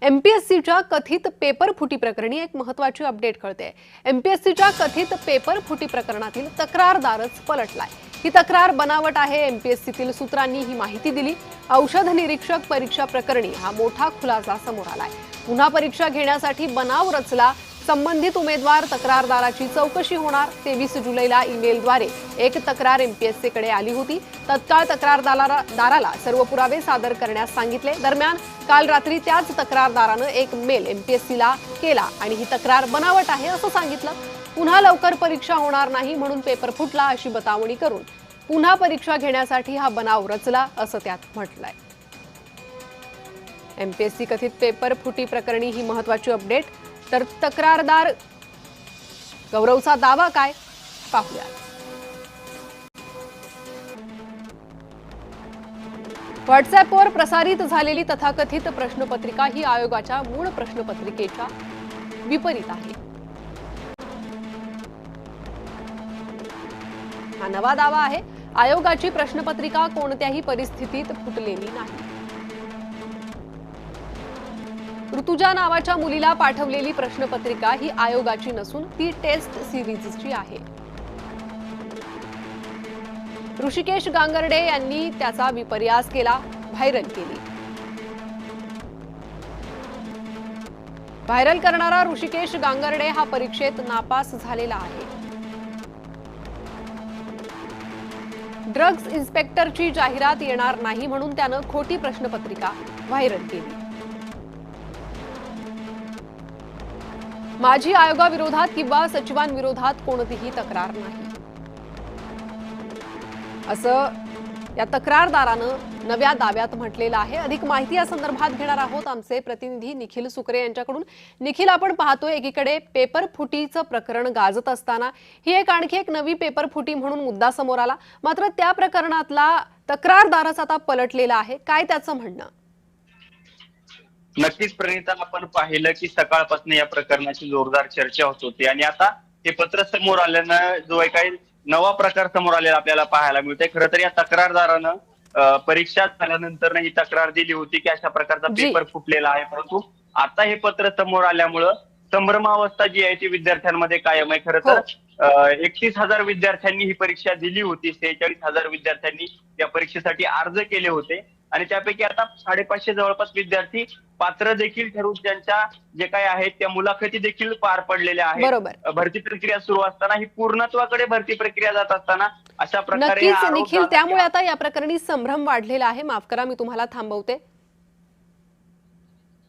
एमपीएससीच्या कथित पेपर फुटी प्रकरणी एक महत्त्वाची अपडेट कळते। एमपीएससीच्या कथित पेपर फुटी प्रकरणातील तक्रारदारच पलटलाय। ही तक्रार बनावट आहे। एमपीएससीतील सूत्रांनी ही माहिती दिली। औषध निरीक्षक परीक्षा प्रकरणी हा मोठा खुलासा समोर आलाय। पुन्हा परीक्षा घेण्यासाठी बनाव रचला। संबंधित उमेदवार तक्रारदाराची चौकशी होणार। 23 जुलैला ईमेलद्वारे एक तक्रार एमपीएससीकडे आली होती। तत्काळ तक्रारदाराला सर्व पुरावे सादर करण्यास सांगितले। दरम्यान काल रात्री त्याच तक्रारदारानं एक मेल एमपीएससीला केला आणि ही तक्रार बनावट आहे असं सांगितलं। पुन्हा लवकर परीक्षा होणार नाही म्हणून पेपर फुटला अशी बतावणी करून पुन्हा परीक्षा घेण्यासाठी हा बनाव रचला असं त्यात म्हटलंय। एमपीएससी कथित पेपर फुटी प्रकरणी ही महत्त्वाची अपडेट। तर तक्रारदार गौरवचा दावा काय पाहूया। व्हॉट्सअॅपवर प्रसारित झालेली तथाकथित प्रश्नपत्रिका ही आयोगाच्या मूळ प्रश्नपत्रिकेच्या विपरीत आहे। हा नवा दावा आहे। आयोगाची प्रश्नपत्रिका कोणत्याही परिस्थितीत फुटलेली नाही। ऋतुजा नावाच्या मुलीला पाठवलेली प्रश्नपत्रिका ही आयोगाची नसून ती टेस्ट सिरीजची आहे। ऋषिकेश गांगर्डे यांनी त्याचा विपर्यास केला, व्हायरल केली। व्हायरल करणारा ऋषिकेश गांगर्डे हा परीक्षेत नापास झालेला आहे। ड्रग्ज इन्स्पेक्टरची जाहिरात येणार नाही म्हणून त्यानं खोटी प्रश्नपत्रिका व्हायरल केली। माझी आयोगाविरोधात किंवा सचिवांविरोधात कोणतीही तक्रार नाही असं या तक्रारदारानं नव्या दाव्यात म्हटलेलं आहे। अधिक माहिती या संदर्भात घेणार आहोत आमचे प्रतिनिधी निखिल सुकरे यांच्याकडून। निखिल, आपण पाहतोय एकीकडे पेपर फुटीचं प्रकरण गाजत असताना ही आणखी एक नवी पेपर फुटी म्हणून मुद्दा समोर आला। मात्र त्या प्रकरणातला तक्रारदारच आता पलटलेला आहे। काय त्याचं म्हणणं? नक्कीच प्रणिता, आपण पाहिलं की सकाळपासून या प्रकरणाची जोरदार चर्चा होत होती आणि आता हे पत्र समोर आल्यानं जो काही नवा प्रकार समोर आलेला आपल्याला पाहायला मिळतोय। खरं तर या तक्रारदारानं परीक्षा झाल्यानंतर ही तक्रार दिली होती की अशा प्रकारचा पेपर फुटलेला आहे, परंतु आता हे पत्र समोर आल्यामुळं संभ्रमावस्था जी आहे ती विद्यार्थ्यांमध्ये कायम आहे। खरं तर 31,000 विद्यार्थ्यांनी ही परीक्षा दिली होती। 46,000 विद्यार्थ्यांनी या परीक्षेसाठी अर्ज केले होते आणि त्यापैकी आता 550 जवळपास विद्यार्थी पात्र देखील ठरून त्यांच्या जे काही आहेत त्या मुलाखती देखील पार पडलेल्या आहेत। भरती प्रक्रिया सुरू असताना ही पूर्णत्वाकडे भरती प्रक्रिया जात असताना अशा प्रकारे नक्कीच निखिल, त्यामुळे आता या प्रकरणी संभ्रम वाढलेला आहे। माफ करा, मी तुम्हाला थांबवते।